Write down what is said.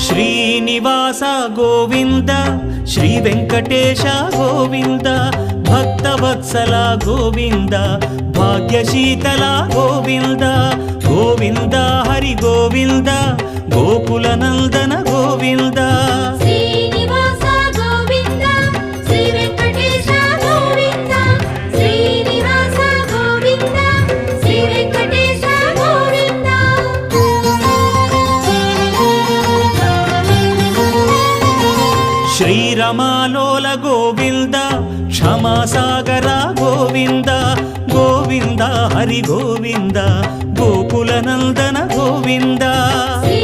Srinivasa Govinda Shri Venkatesha Govinda Bhaktavatsala Govinda భాగ్యశీతల Govinda Govinda Hari Govinda Gokula Nandana Govinda Srinivasa Govinda Shri Venkatesha Govinda Srinivasa Govinda Shri Venkatesha Govinda శ్రీరమాలోల Govinda క్షమాసాగర Govinda Govinda Hari Govinda Gokula Nandana Govinda Shri